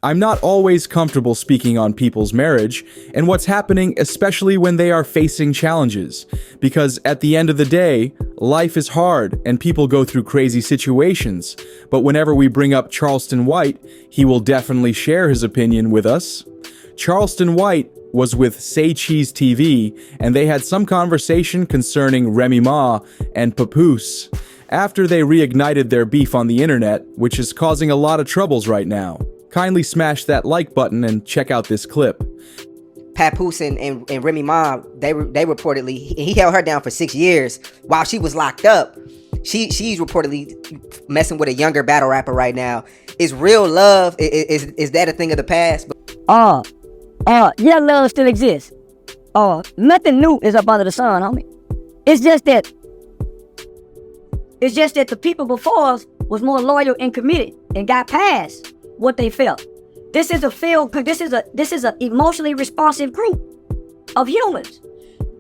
I'm not always comfortable speaking on people's marriage and what's happening, especially when they are facing challenges. Because at the end of the day, life is hard and people go through crazy situations. But whenever we bring up Charleston White, he will definitely share his opinion with us. Charleston White was with Say Cheese TV, and they had some conversation concerning Remy Ma and Papoose after they reignited their beef on the internet, which is causing a lot of troubles right now. Kindly smash that like button and check out this clip. Papoose and Remy Ma, they reportedly, he held her down for 6 years while she was locked up. She's reportedly messing with a younger battle rapper right now. Is real love, is that a thing of the past? Yeah, love still exists. Nothing new is up under the sun, homie. It's just that the people before us was more loyal and committed and got past what they felt. This is a emotionally responsive group of humans.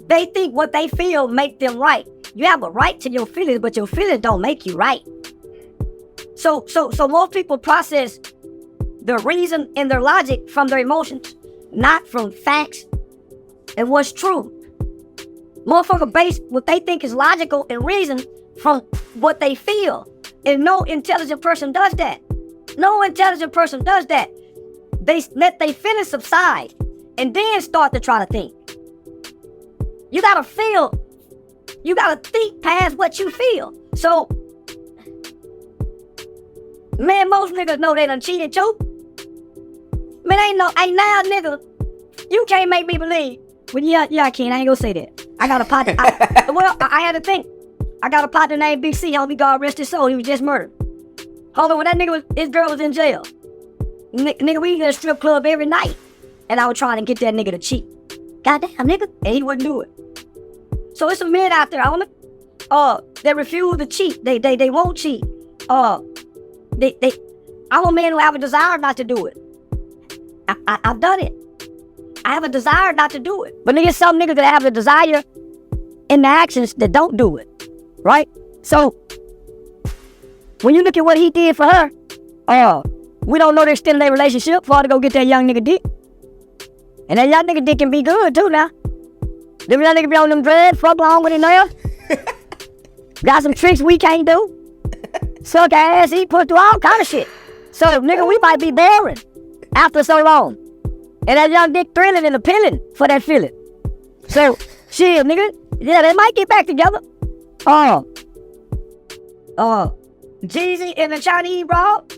They think what they feel make them right. You have a right to your feelings, but your feelings don't make you right. So most people process their reason and their logic from their emotions, not from facts and what's true. Motherfucker base what they think is logical and reason from what they feel. And no intelligent person does that. No intelligent person does that. They let their feelings subside and then start to try to think. You gotta feel. You gotta think past what you feel. So, man, most niggas know they done cheated too. Man, ain't now, nigga. You can't make me believe. Well, yeah, I can. I ain't gonna say that. I got a partner. I had to think. I got a partner named Big C. Homie, God rest his soul. He was just murdered. Hold on, when that nigga his girl was in jail. Nigga, we hit a strip club every night. And I was trying to get that nigga to cheat. Goddamn, nigga. And he wouldn't do it. So it's some men out there, homie. They refuse to cheat. They won't cheat. I'm a man who have a desire not to do it. I've done it. I have a desire not to do it. But nigga, some niggas that have the desire and the actions that don't do it. Right? So, when you look at what he did for her, we don't know they're still in their relationship for her to go get that young nigga dick. And that young nigga dick can be good too now. Them young nigga be on them dreads, fuck along with it now. Got some tricks we can't do. Suck ass, eat, put through all kind of shit. So nigga, we might be boring after so long. And that young dick thrilling and appealing for that feeling. So, shit, nigga, yeah, they might get back together. Jeezy and the Chinese broad,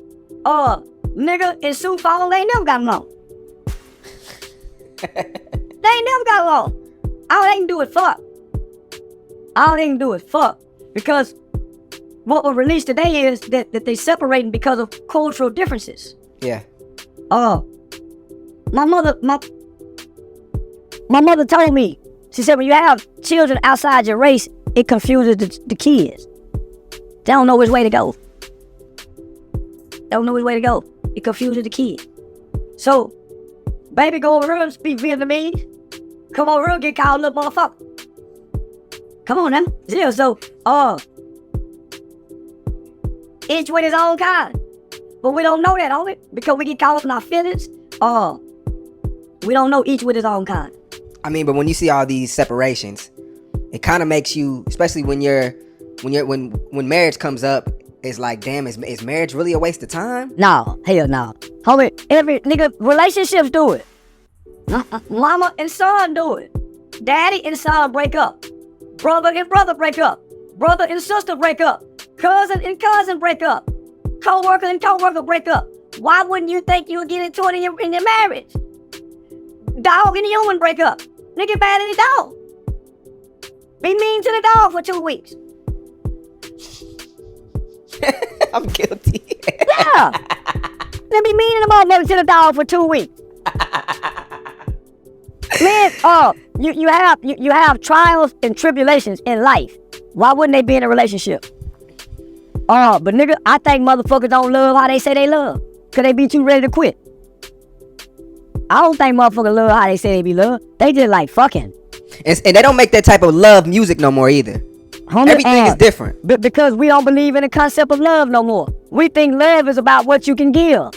nigga and Sue Fall, they ain't never got along. They ain't never got along. All they can do is fuck. All they can do is fuck. Because what was released today is that they separating because of cultural differences. Yeah. My mother told me, she said, when you have children outside your race, it confuses the kids. They don't know which way to go. It confuses the kids. So, baby, go over here and speak Vietnamese. Come over here and get called little motherfucker. Come on now. Yeah, so, each with his own kind. But we don't know that, homie, because we get caught up in our feelings. We don't know each with his own kind. I mean, but when you see all these separations, it kind of makes you, especially when marriage comes up, it's like, damn, is marriage really a waste of time? No, hell no. Homie, every nigga, relationships do it. Mama and son do it. Daddy and son break up. Brother and brother break up. Brother and sister break up. Cousin and cousin break up. Co-worker and co-worker break up. Why wouldn't you think you would get into it in your marriage? Dog and human break up. Nigga bad at the dog. Be mean to the dog for 2 weeks. I'm guilty. Yeah. Let me mean in the motherfucker to the dog for 2 weeks. Man, you have trials and tribulations in life. Why wouldn't they be in a relationship? But nigga, I think motherfuckers don't love how they say they love. Cause they be too ready to quit. I don't think motherfuckers love how they say they be loved. They just like fucking. And they don't make that type of love music no more either. Homie, everything is different. Because we don't believe in the concept of love no more. We think love is about what you can give.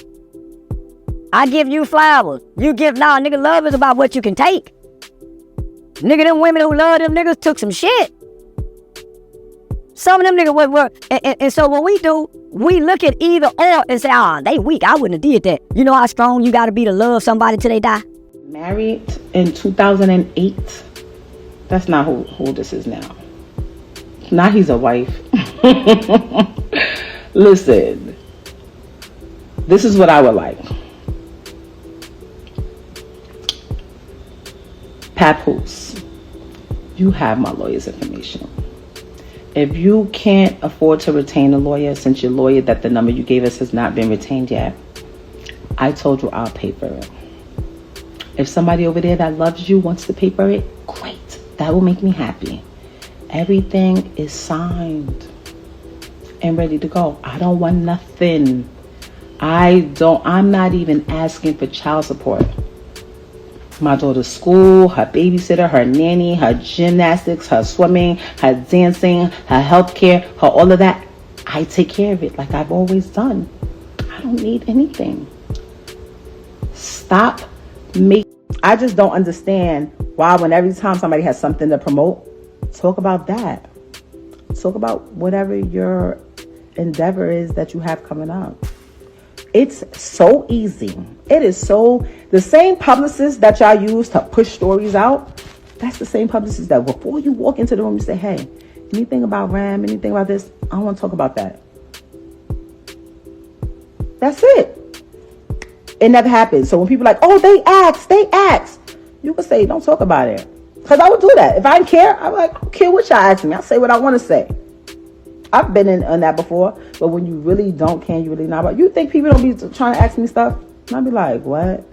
I give you flowers. You give, nah, nigga, love is about what you can take. Nigga, them women who love them niggas took some shit. Some of them niggas were and so what we do, we look at either or and say, they weak. I wouldn't have did that. You know how strong you gotta be to love somebody till they die? Married in 2008. That's not who this is now. Now he's a wife. Listen, this is what I would like. Papoose, you have my lawyer's information. If you can't afford to retain a lawyer, since your lawyer that the number you gave us has not been retained yet, I told you I'll pay for it. If somebody over there that loves you wants to pay for it, great. That will make me happy. Everything is signed and ready to go. I don't want nothing. I'm not even asking for child support. My daughter's school, her babysitter, her nanny, her gymnastics, her swimming, her dancing, her healthcare, her all of that. I take care of it like I've always done. I don't need anything. Stop making. I just don't understand why when every time somebody has something to promote, talk about that. Talk about whatever your endeavor is that you have coming up. It's so easy. It is so, the same publicist that y'all use to push stories out, that's the same publicist that before you walk into the room, you say, hey, anything about Ram, anything about this, I don't want to talk about that. That's it. It never happens. So when people are like, oh, they asked, you can say, don't talk about it. Because I would do that. If I didn't care, I'm like, I don't care what y'all ask me. I'll say what I want to say. I've been on that before, but when you really don't care, you really not about. You think people don't be trying to ask me stuff? And I'll be like, what?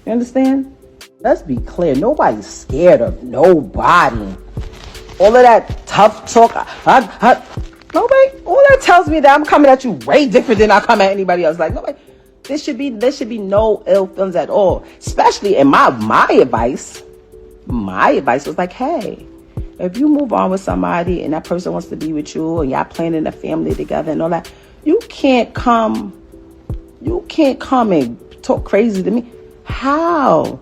You understand? Let's be clear. Nobody's scared of nobody. All of that tough talk, nobody. All that tells me that I'm coming at you way different than I come at anybody else. Like nobody. There should be no ill feelings at all. Especially in my advice. My advice was like, hey. If you move on with somebody and that person wants to be with you and y'all planning a family together and all that, you can't come and talk crazy to me. How?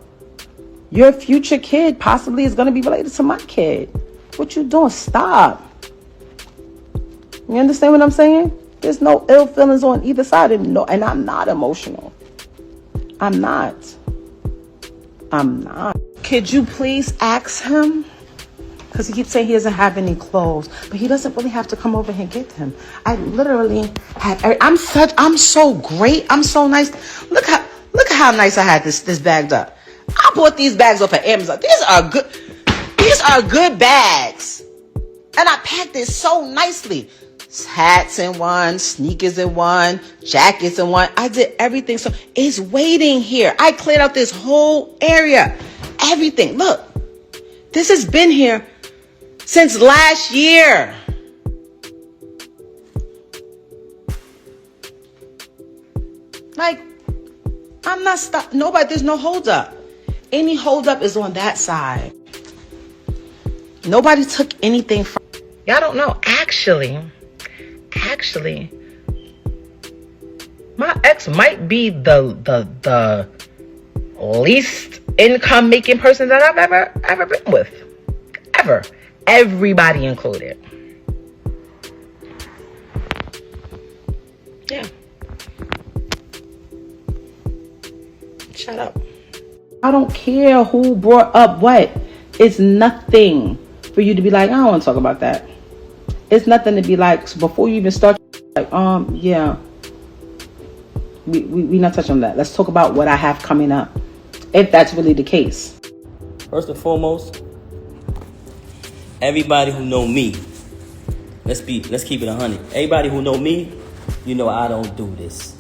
Your future kid possibly is going to be related to my kid. What you doing? Stop. You understand what I'm saying? There's no ill feelings on either side. And I'm not emotional. I'm not. Could you please ask him? Because he keeps saying he doesn't have any clothes. But he doesn't really have to come over here and get them. I literally have... I'm so great. I'm so nice. Look how nice I had this bagged up. I bought these bags off of Amazon. These are good bags. And I packed it so nicely. Hats in one, sneakers in one, jackets in one. I did everything. So it's waiting here. I cleared out this whole area. Everything. Look. This has been here since last year. Like, I'm not stuck. Nobody, there's no hold up. Any hold up is on that side. Nobody took anything from. Y'all don't know. Actually, my ex might be the least income making person that I've ever been with. Ever. Everybody included. Yeah. Shut up. I don't care who brought up what. It's nothing for you to be like, I don't want to talk about that. It's nothing to be like, so before you even start, like, yeah. We not touching on that. Let's talk about what I have coming up. If that's really the case. First and foremost, everybody who know me, let's keep it 100. Everybody who know me, you know I don't do this.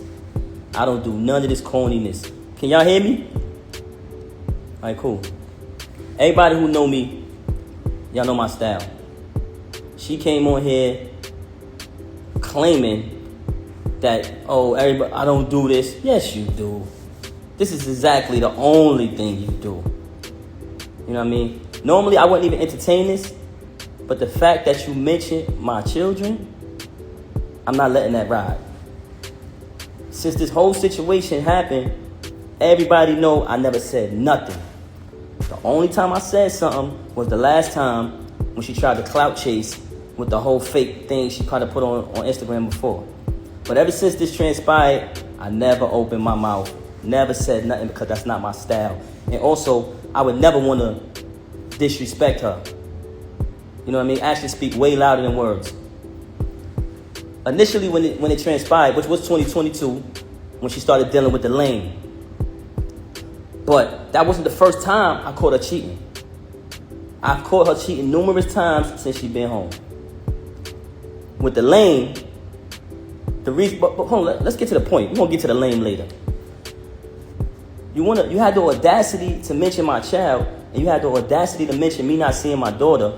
I don't do none of this corniness. Can y'all hear me? All right, cool. Everybody who know me, y'all know my style. She came on here claiming that, oh, everybody, I don't do this. Yes, you do. This is exactly the only thing you do. You know what I mean? Normally, I wouldn't even entertain this, but the fact that you mentioned my children, I'm not letting that ride. since this whole situation happened, everybody know I never said nothing. The only time I said something was the last time when she tried to clout chase with the whole fake thing she tried to put on Instagram before. But ever since this transpired, I never opened my mouth, never said nothing, because that's not my style. And also, I would never want to disrespect her. You know what I mean? Actions speak way louder than words. Initially, when it transpired, which was 2022, when she started dealing with the lane. But that wasn't the first time I caught her cheating. I've caught her cheating numerous times since she's been home. With the lane, the reason, but hold on, let's get to the point. We're gonna get to the lane later. You had the audacity to mention my child, and you had the audacity to mention me not seeing my daughter,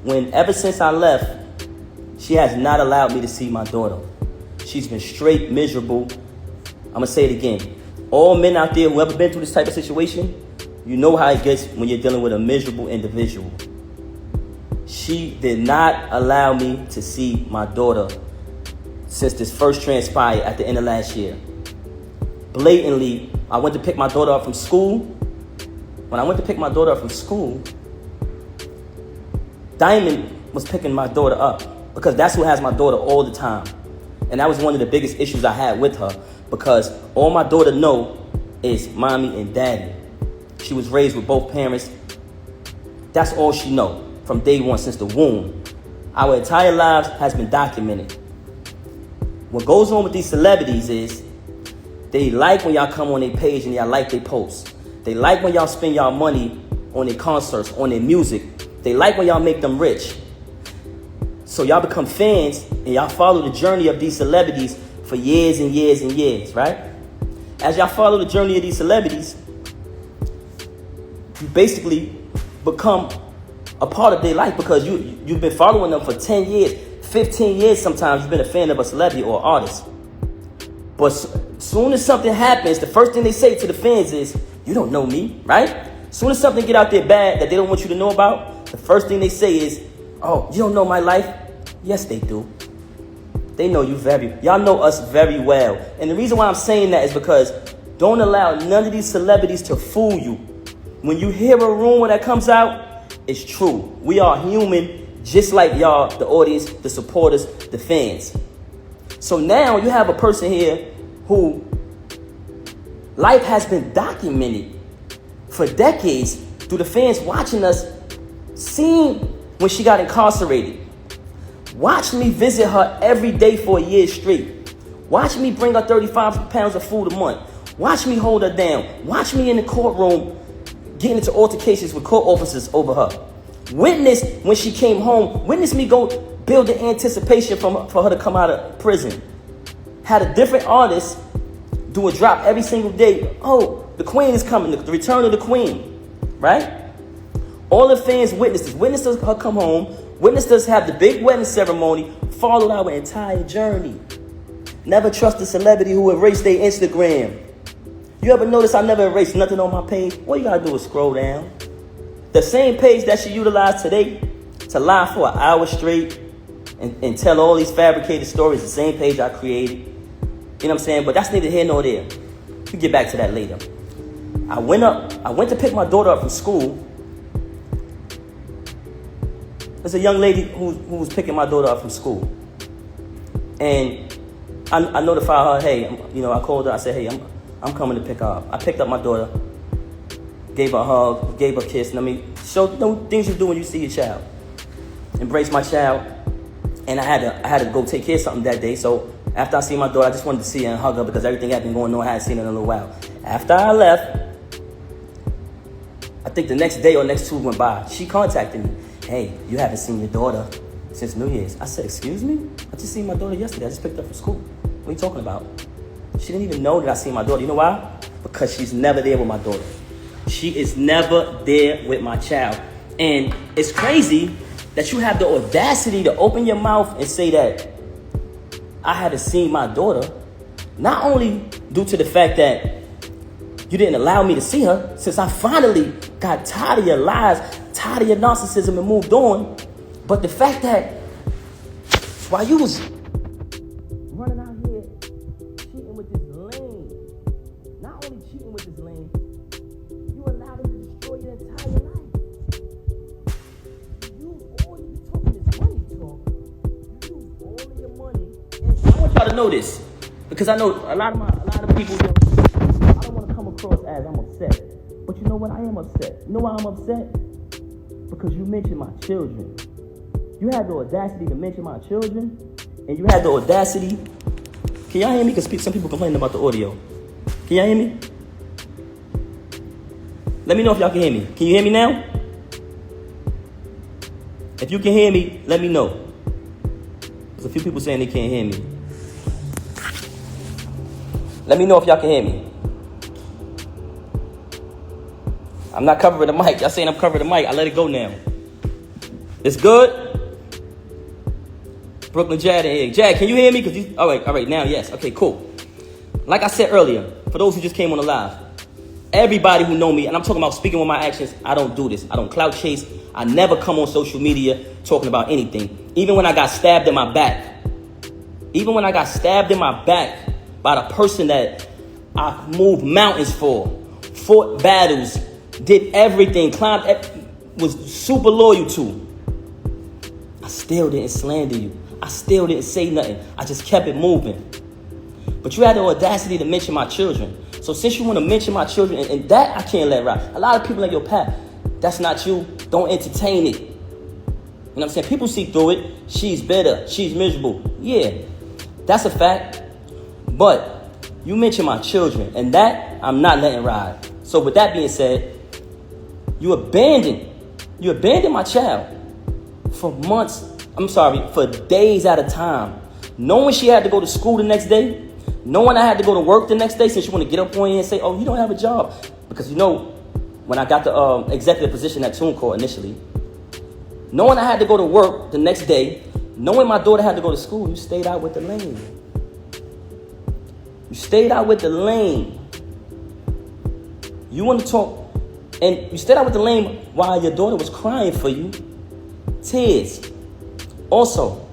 when ever since I left, she has not allowed me to see my daughter. She's been straight miserable. I'm gonna say it again. All men out there who ever been through this type of situation, you know how it gets when you're dealing with a miserable individual. She did not allow me to see my daughter since this first transpired at the end of last year. Blatantly, I went to pick my daughter up from school. When I went to pick my daughter up from school, Diamond was picking my daughter up, because that's who has my daughter all the time. And that was one of the biggest issues I had with her, because all my daughter know is mommy and daddy. She was raised with both parents. That's all she know from day one, since the womb. Our entire lives has been documented. What goes on with these celebrities is they like when y'all come on their page and y'all like their posts. They like when y'all spend y'all money on their concerts, on their music. They like when y'all make them rich. So y'all become fans and y'all follow the journey of these celebrities for years and years and years, right? As y'all follow the journey of these celebrities, you basically become a part of their life, because you've been following them for 10 years, 15 years sometimes. You've been a fan of a celebrity or artist. But soon as something happens, the first thing they say to the fans is, you don't know me, right? Soon as something get out there bad that they don't want you to know about, the first thing they say is, oh, you don't know my life? Yes, they do. They know you y'all know us very well. And the reason why I'm saying that is because don't allow none of these celebrities to fool you. When you hear a rumor that comes out, it's true. We are human, just like y'all, the audience, the supporters, the fans. So now you have a person here who life has been documented for decades through the fans watching us, seeing when she got incarcerated. Watch me visit her every day for a year straight. Watch me bring her 35 pounds of food a month. Watch me hold her down. Watch me in the courtroom getting into altercations with court officers over her. Witness when she came home. Witness me go build the anticipation for her to come out of prison. Had a different artist do a drop every single day. Oh, the queen is coming. The return of the queen. Right? All the fans witnessed this. Witnessed her come home. Witnessed us have the big wedding ceremony. Followed our entire journey. Never trust a celebrity who erased their Instagram. You ever notice I never erased nothing on my page? All you gotta do is scroll down. The same page that she utilized today to lie for an hour straight and tell all these fabricated stories, the same page I created. You know what I'm saying? But that's neither here nor there. We'll get back to that later. I went to pick my daughter up from school. There's a young lady who was picking my daughter up from school. And I notified her, hey, I called her, I said, hey, I'm coming to pick her up. I picked up my daughter, gave her a hug, gave her a kiss, show things you do when you see your child. Embrace my child. And I had to go take care of something that day. So after I see my daughter, I just wanted to see her and hug her because everything had been going on. I hadn't seen her in a little while. After I left, I think the next day or next 2 went by. She contacted me. Hey, you haven't seen your daughter since New Year's. I said, excuse me? I just seen my daughter yesterday. I just picked her from school. What are you talking about? She didn't even know that I seen my daughter. You know why? Because she's never there with my daughter. She is never there with my child. And it's crazy that you have the audacity to open your mouth and say that I haven't seen my daughter, not only due to the fact that you didn't allow me to see her, since I finally got tired of your lies, tired of your narcissism and moved on, but the fact that while you was running out here cheating with y'all to know this, because I know a lot of people. I don't want to come across as I'm upset, but you know what? I am upset. You know why I'm upset? Because you mentioned my children. You had the audacity to mention my children, and you had the audacity. Can y'all hear me? Because some people complaining about the audio. Can y'all hear me? Let me know if y'all can hear me. Can you hear me now? If you can hear me, let me know. There's a few people saying they can't hear me. Let me know if y'all can hear me. I'm not covering the mic. Y'all saying I'm covering the mic. I let it go now. It's good? Brooklyn Jad in here. Jad, can you hear me? All right, now, yes. Okay, cool. Like I said earlier, for those who just came on the live, everybody who know me, and I'm talking about speaking with my actions, I don't do this. I don't clout chase. I never come on social media talking about anything. Even when I got stabbed in my back. Even when I got stabbed in my back by the person that I moved mountains for, fought battles, did everything, was super loyal to, I still didn't slander you. I still didn't say nothing. I just kept it moving. But you had the audacity to mention my children. So since you want to mention my children, and that I can't let ride. A lot of people like, yo, Pat, that's not you. Don't entertain it. You know what I'm saying? People see through it. She's bitter. She's miserable. Yeah, that's a fact. But you mentioned my children, and that I'm not letting ride. So with that being said, you abandoned my child for months. For days at a time. Knowing she had to go to school the next day. Knowing I had to go to work the next day, since you want to get up on you and say, oh, you don't have a job. Because when I got the executive position at TuneCore initially, knowing I had to go to work the next day, knowing my daughter had to go to school, you stayed out with the lane. You stayed out with the lane. You want to talk, and you stayed out with the lane while your daughter was crying for you. Tears. Also,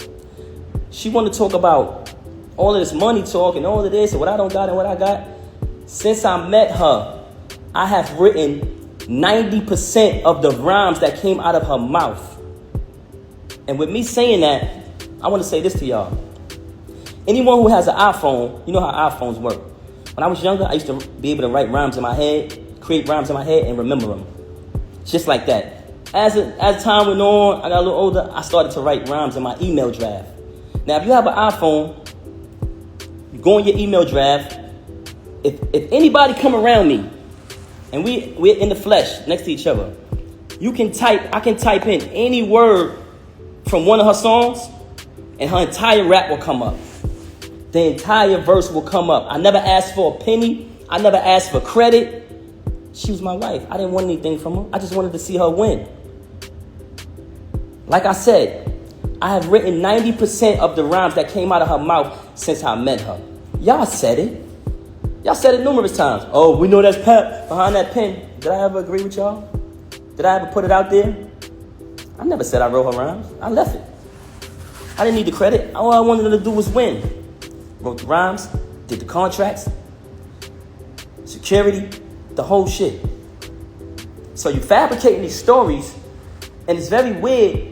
she wanted to talk about all of this money talk and all of this and what I don't got and what I got. Since I met her, I have written 90% of the rhymes that came out of her mouth. And with me saying that, I want to say this to y'all. Anyone who has an iPhone, you know how iPhones work. When I was younger, I used to be able to write rhymes in my head, create rhymes in my head, and remember them. Just like that. As time went on, I got a little older, I started to write rhymes in my email draft. Now, if you have an iPhone, you go in your email draft. If anybody come around me, and we're in the flesh next to each other, I can type in any word from one of her songs, and her entire rap will come up. The entire verse will come up. I never asked for a penny. I never asked for credit. She was my wife. I didn't want anything from her. I just wanted to see her win. Like I said, I have written 90% of the rhymes that came out of her mouth since I met her. Y'all said it. Y'all said it numerous times. Oh, we know that's Pat behind that pen. Did I ever agree with y'all? Did I ever put it out there? I never said I wrote her rhymes. I left it. I didn't need the credit. All I wanted her to do was win. Wrote the rhymes, did the contracts, security, the whole shit. So you fabricating these stories, and it's very weird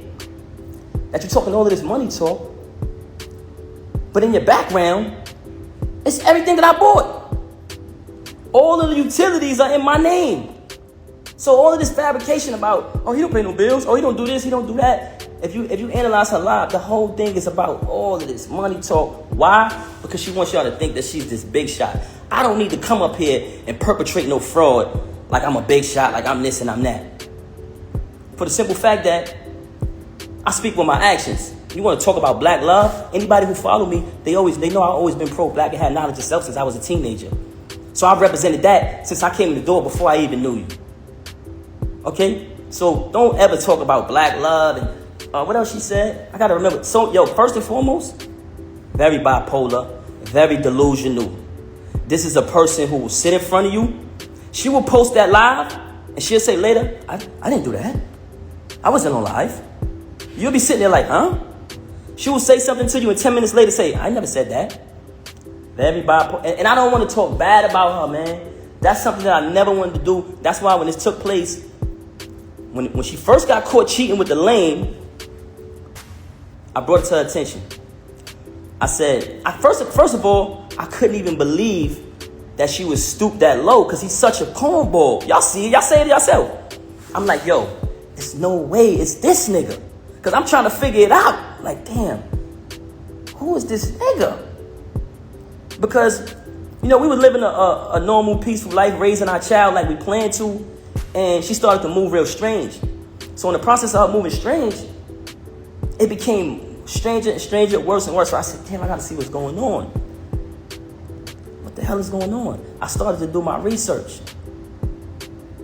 that you're talking all of this money talk, but in your background, it's everything that I bought. All of the utilities are in my name. So all of this fabrication about, oh, he don't pay no bills, oh, he don't do this, he don't do that. If you analyze her life, the whole thing is about all of this money talk. Why? Because she wants y'all to think that she's this big shot. I don't need to come up here and perpetrate no fraud like I'm a big shot, like I'm this and I'm that. For the simple fact that I speak with my actions. You want to talk about black love? Anybody who follow me, they know I've always been pro-black and had knowledge of self since I was a teenager. So I've represented that since I came in the door before I even knew you. Okay? So don't ever talk about black love and what else she said? I got to remember. So, first and foremost, very bipolar, very delusional. This is a person who will sit in front of you. She will post that live and she'll say later, I didn't do that. I wasn't on live. You'll be sitting there like, huh? She will say something to you and 10 minutes later say, I never said that. Very bipolar. And I don't want to talk bad about her, man. That's something that I never wanted to do. That's why when this took place, when she first got caught cheating with the lame, I brought it to her attention. I said, first of all, I couldn't even believe that she would stoop that low because he's such a cornball. Y'all see it, y'all say it yourself. I'm like, yo, there's no way it's this nigga. Because I'm trying to figure it out. Like, damn, who is this nigga? Because, we were living a normal, peaceful life, raising our child like we planned to. And she started to move real strange. So in the process of her moving strange, it became stranger and stranger, worse and worse. So I said, damn, I gotta see what's going on. What the hell is going on? I started to do my research.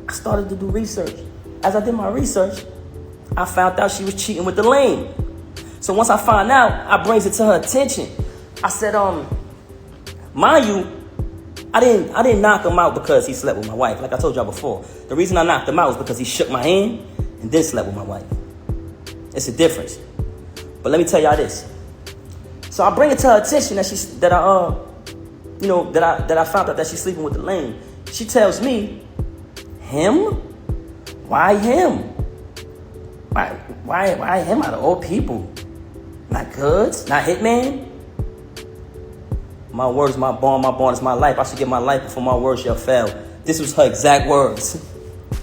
As I did my research, I found out she was cheating with the lame. So once I find out, I brings it to her attention. I said, mind you, I didn't knock him out because he slept with my wife. Like I told y'all before, the reason I knocked him out was because he shook my hand and then slept with my wife. It's a difference. But let me tell y'all this. So I bring it to her attention that I found out that she's sleeping with the lame. She tells me, him? Why him? Why him out of all people? Not Goods? Not Hitman? My word is my bond is my life. I should give my life before my word shall fail. This was her exact words.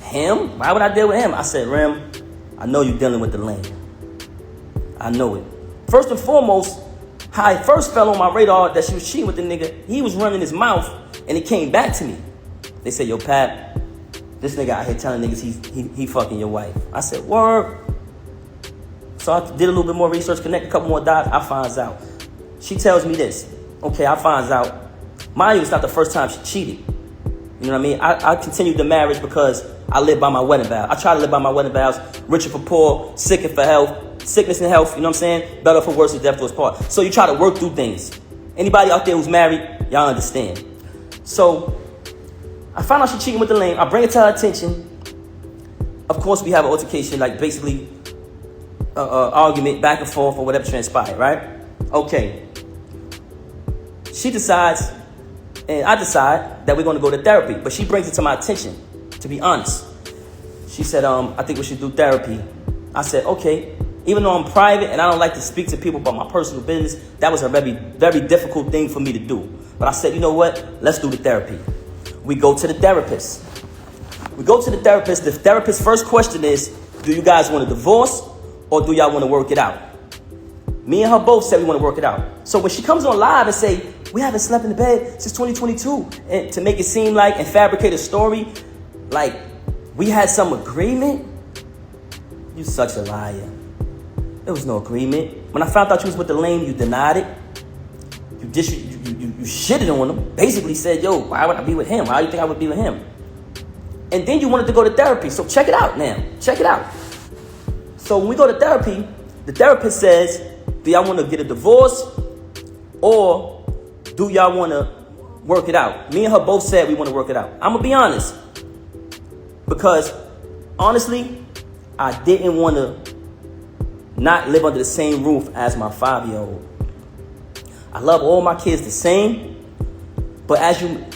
Him? Why would I deal with him? I said, Rem, I know you're dealing with the lame. I know it. First and foremost, how it first fell on my radar that she was cheating with the nigga, he was running his mouth and it came back to me. They said, yo, Pat, this nigga out here telling niggas he fucking your wife. I said, word. So I did a little bit more research, connect a couple more dots. I finds out. She tells me this. Okay, I finds out. Mind you, it's not the first time she cheated. You know what I mean? I continued the marriage because I live by my wedding vow. I try to live by my wedding vows. Richer for poor, sick and for health. Sickness and health, you know what I'm saying? Better for worse, and death do us part. So you try to work through things. Anybody out there who's married, y'all understand. So I found out she cheating with the lame. I bring it to her attention. Of course, we have an altercation, like basically argument back and forth or whatever transpired, right? Okay. She decides, and I decide that we're going to go to therapy. But she brings it to my attention, to be honest. She said, I think we should do therapy. I said, okay. Even though I'm private and I don't like to speak to people about my personal business, that was a very, very difficult thing for me to do. But I said, you know what? Let's do the therapy. We go to the therapist. The therapist's first question is, do you guys want a divorce or do y'all want to work it out? Me and her both said we want to work it out. So when she comes on live and say, we haven't slept in the bed since 2022, and to make it seem like and fabricate a story like we had some agreement, you such a liar. There was no agreement. When I found out you was with the lame, you denied it. You shitted on him. Basically said, yo, why would I be with him? Why do you think I would be with him? And then you wanted to go to therapy. So check it out now. Check it out. So when we go to therapy, the therapist says, do y'all want to get a divorce or do y'all want to work it out? Me and her both said we want to work it out. I'm going to be honest. Because honestly, I didn't want to not live under the same roof as my 5-year-old. I love all my kids the same, but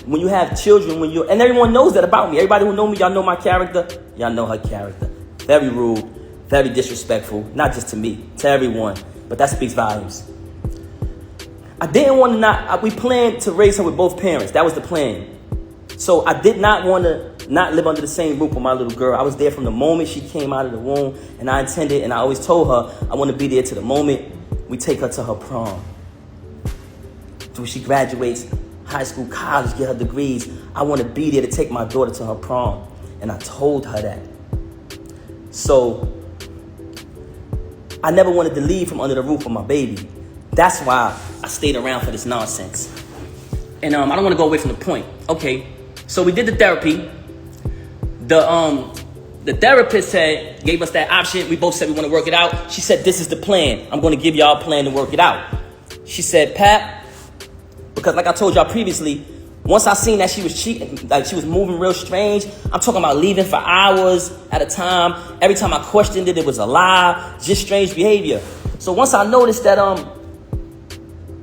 when you have children, and everyone knows that about me. Everybody who know me, y'all know my character. Y'all know her character. Very rude, very disrespectful, not just to me, to everyone. But that speaks volumes. I didn't want to we planned to raise her with both parents. That was the plan. So I did not want to not live under the same roof with my little girl. I was there from the moment she came out of the womb, and I intended, and I always told her, I want to be there to the moment we take her to her prom. Till she graduates high school, college, get her degrees. I want to be there to take my daughter to her prom. And I told her that. So I never wanted to leave from under the roof of my baby. That's why I stayed around for this nonsense. And I don't want to go away from the point. Okay, so we did the therapy. The therapist gave us that option. We both said we want to work it out. She said, this is the plan. I'm going to give y'all a plan to work it out. She said, Pat, because like I told y'all previously, once I seen that she was cheating, like she was moving real strange, I'm talking about leaving for hours at a time. Every time I questioned it, it was a lie, just strange behavior. So once I noticed that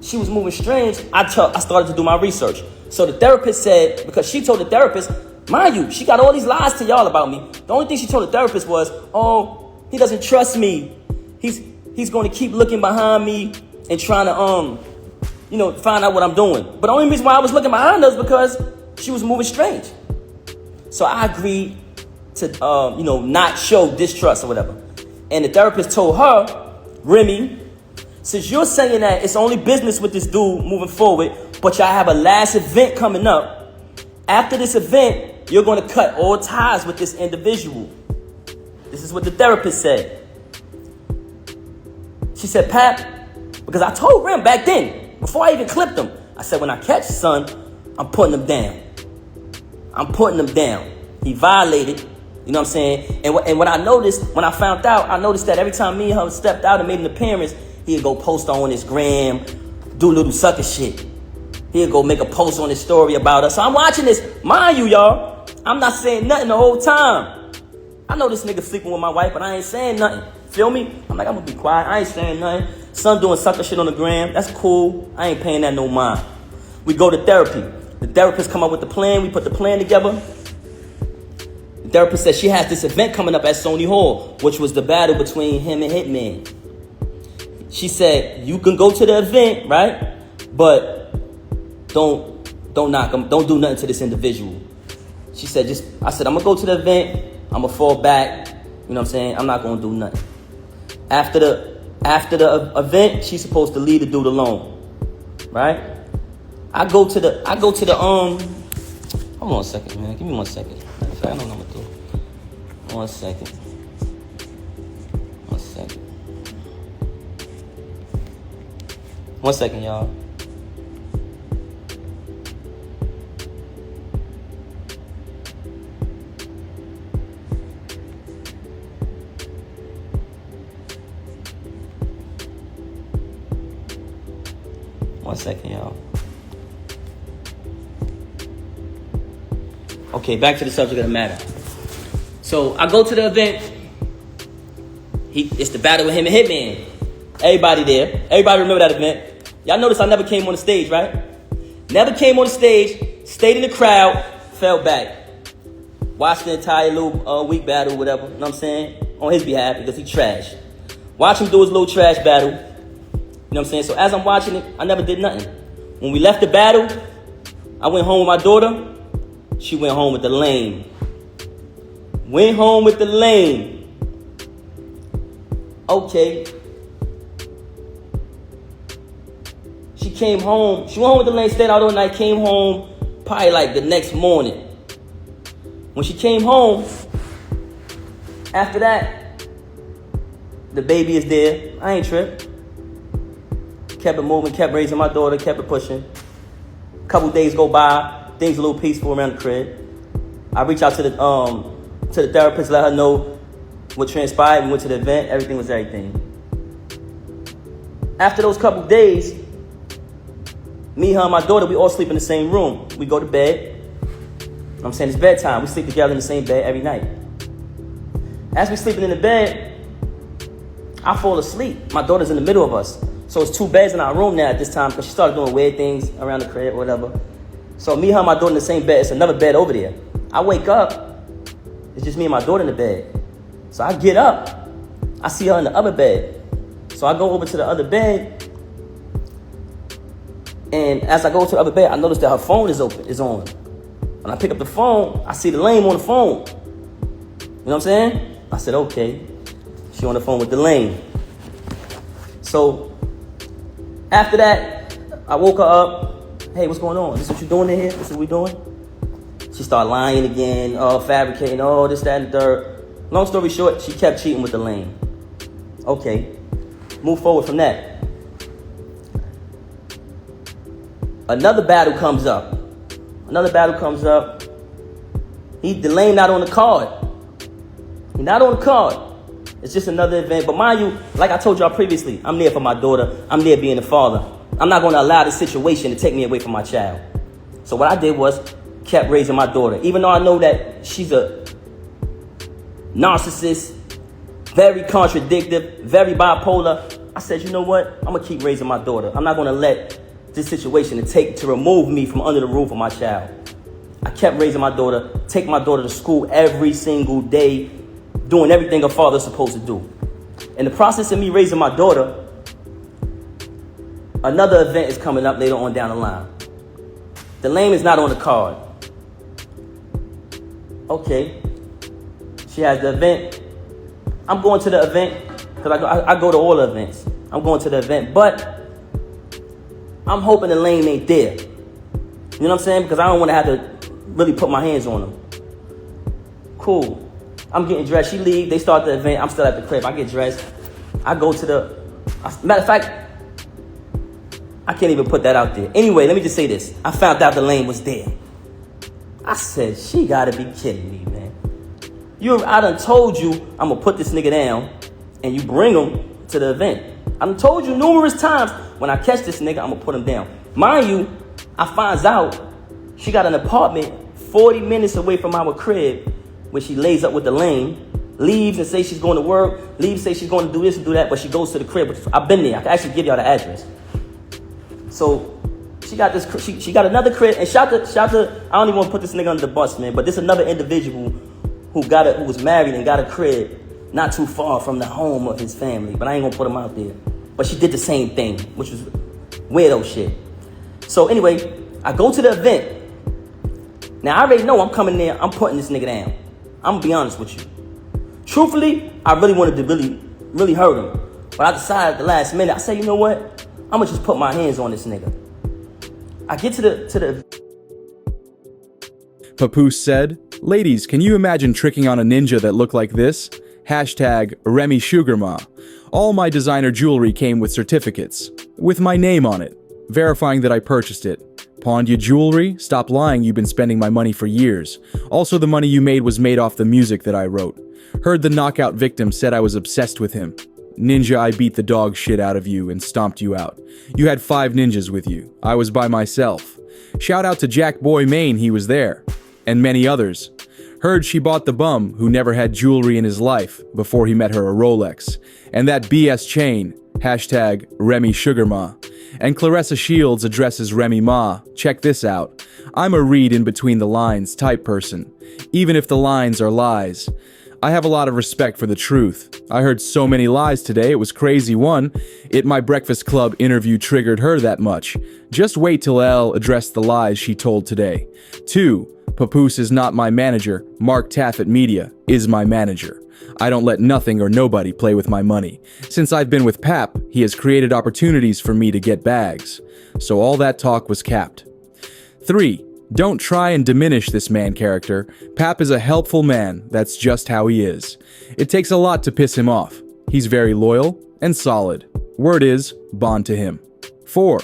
she was moving strange, I started to do my research. So the therapist said, because she told the therapist, mind you, she got all these lies to y'all about me. The only thing she told the therapist was, oh, he doesn't trust me. He's going to keep looking behind me and trying to find out what I'm doing. But the only reason why I was looking behind her is because she was moving strange. So I agreed to, not show distrust or whatever. And the therapist told her, Remy, since you're saying that it's only business with this dude moving forward, but y'all have a last event coming up, after this event, you're going to cut all ties with this individual. This is what the therapist said. She said, Pap, because I told Rem back then, before I even clipped him, I said, when I catch son, I'm putting him down. I'm putting him down. He violated, you know what I'm saying? And what I noticed, when I found out, I noticed that every time me and her stepped out and made an appearance, he'd go post on his gram, do little sucker shit. He'd go make a post on his story about us. So I'm watching this. Mind you, y'all, I'm not saying nothing the whole time. I know this nigga sleeping with my wife, but I ain't saying nothing. Feel me? I'm like, I'm gonna be quiet. I ain't saying nothing. Son doing sucker shit on the gram. That's cool. I ain't paying that no mind. We go to therapy. The therapist come up with the plan. We put the plan together. The therapist said she has this event coming up at Sony Hall, which was the battle between him and Hitman. She said, you can go to the event, right? But don't knock him. Don't do nothing to this individual. She said, I said, I'm gonna go to the event. I'm gonna fall back. You know what I'm saying? I'm not gonna do nothing. After the event, she's supposed to leave the dude alone, right? I go to the hold on a second, man. Give me 1 second. I don't know what to do. 1 second. 1 second. 1 second, y'all. One second, y'all. Okay, back to the subject of the matter. So I go to the event. It's the battle with him and Hitman. Everybody there. Everybody remember that event. Y'all notice I never came on the stage, right? Never came on the stage. Stayed in the crowd. Fell back. Watched the entire little week battle, whatever. You know what I'm saying? On his behalf, because he trash. Watch him do his little trash battle. You know what I'm saying? So as I'm watching it, I never did nothing. When we left the battle, I went home with my daughter. She went home with the lame. Went home with the lame. Okay. She came home. She went home with the lame, stayed out all night, came home probably like the next morning. When she came home, after that, the baby is there. I ain't tripped. Kept it moving, kept raising my daughter, kept it pushing. A couple days go by, things a little peaceful around the crib. I reach out to the therapist, let her know what transpired. We went to the event, everything was everything. After those couple days, me, her, and my daughter, we all sleep in the same room. We go to bed. You know what I'm saying? It's bedtime. We sleep together in the same bed every night. As we sleeping in the bed, I fall asleep. My daughter's in the middle of us. So it's 2 beds in our room now at this time because she started doing weird things around the crib or whatever. So me, her, and my daughter in the same bed. It's another bed over there. I wake up. It's just me and my daughter in the bed. So I get up. I see her in the other bed. So I go over to the other bed. And as I go to the other bed, I notice that her phone is on. When I pick up the phone, I see the lame on the phone. You know what I'm saying? I said, okay. She on the phone with the lame. So after that, I woke her up. Hey, what's going on? This what you doing in here? This is what we doing? She started lying again, fabricating, this, that, and the third. Long story short, she kept cheating with the lame. Okay, move forward from that. Another battle comes up. The lame not on the card. He not on the card. It's just another event. But mind you, like I told y'all previously, I'm there for my daughter. I'm there being a father. I'm not going to allow this situation to take me away from my child. So what I did was kept raising my daughter. Even though I know that she's a narcissist, very contradictory, very bipolar, I said, you know what? I'm going to keep raising my daughter. I'm not going to let this situation to remove me from under the roof of my child. I kept raising my daughter, take my daughter to school every single day, doing everything a father's supposed to do. In the process of me raising my daughter, Another event is coming up later on down the line. The name is not on the card. Okay. She has the event. I'm going to the event because I go to all the events. I'm going to the event, but I'm hoping the lane ain't there. You know what I'm saying? Because I don't want to have to really put my hands on them. Cool. I'm getting dressed. She leave. They start the event. I'm still at the crib. I get dressed. I go to the... Matter of fact, I can't even put that out there. Anyway, let me just say this. I found out the lane was there. I said, she got to be kidding me, man. I done told you I'm going to put this nigga down and you bring him to the event. I done told you numerous times, when I catch this nigga, I'm going to put him down. Mind you, I finds out she got an apartment 40 minutes away from our crib where she lays up with the lane, leaves and says she's going to work, leaves, say she's going to do this and do that, but she goes to the crib. I've been there. I can actually give y'all the address. So she got this. She got another crib, and shout to. I don't even want to put this nigga under the bus, man. But this another individual who was married and got a crib not too far from the home of his family. But I ain't gonna put him out there. But she did the same thing, which was weirdo shit. So anyway, I go to the event. Now I already know I'm coming there. I'm putting this nigga down. I'm gonna be honest with you. Truthfully, I really wanted to really hurt him. But I decided at the last minute. I said, you know what? I'm gonna just put my hands on this nigga. I get to the... Papoose said, "Ladies, can you imagine tricking on a ninja that looked like this? Hashtag Remy Ma. All my designer jewelry came with certificates, with my name on it, verifying that I purchased it. Pawned you jewelry? Stop lying, you've been spending my money for years. Also, the money you made was made off the music that I wrote. Heard the knockout victim said I was obsessed with him. Ninja, I beat the dog shit out of you and stomped you out. You had 5 ninjas with you. I was by myself. Shout out to Jack Boy Maine, he was there. And many others. Heard she bought the bum who never had jewelry in his life before he met her a Rolex. And that BS chain, hashtag Remy Ma. And Clarissa Shields addresses Remy Ma. Check this out. I'm a read in between the lines type person, even if the lines are lies. I have a lot of respect for the truth. I heard so many lies today, it was crazy. 1, My Breakfast Club interview triggered her that much. Just wait till Elle addressed the lies she told today. 2, Papoose is not my manager. Mark Taffet Media is my manager. I don't let nothing or nobody play with my money. Since I've been with Pap, he has created opportunities for me to get bags. So all that talk was capped. 3, don't try and diminish this man character. Pap is a helpful man, that's just how he is. It takes a lot to piss him off. He's very loyal and solid. Word is, bond to him. 4,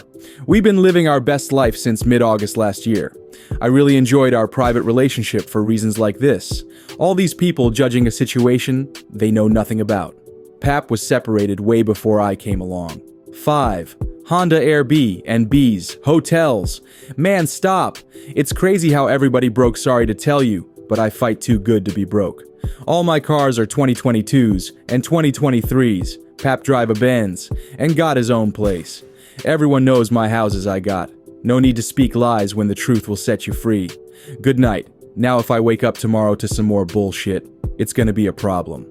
we've been living our best life since mid-August last year. I really enjoyed our private relationship for reasons like this. All these people judging a situation they know nothing about. Pap was separated way before I came along. 5, Honda Air B and B's, hotels. Man, stop. It's crazy how everybody broke, sorry to tell you, but I fight too good to be broke. All my cars are 2022s and 2023s. Pap drive a Benz and got his own place. Everyone knows my houses I got. No need to speak lies when the truth will set you free. Good night. Now if I wake up tomorrow to some more bullshit, it's gonna be a problem."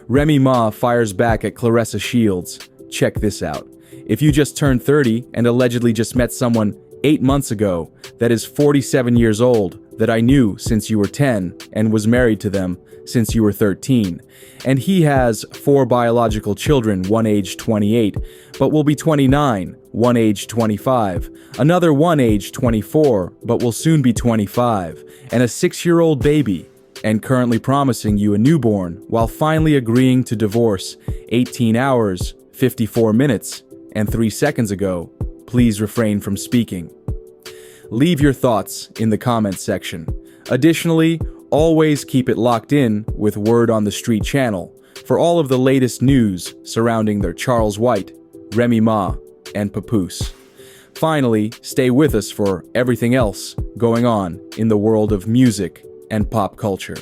Remy Ma fires back at Clarissa Shields. Check this out. If you just turned 30 and allegedly just met someone 8 months ago that is 47 years old that I knew since you were 10 and was married to them since you were 13, and he has 4 biological children, one age 28, but will be 29, one age 25, another one age 24, but will soon be 25, and a 6-year-old baby, and currently promising you a newborn while finally agreeing to divorce 18 hours, 54 minutes, and 3 seconds ago. Please refrain from speaking. Leave your thoughts in the comments section. Additionally, always keep it locked in with Word on the Street channel for all of the latest news surrounding their Charles White, Remy Ma, and Papoose. Finally, stay with us for everything else going on in the world of music and pop culture.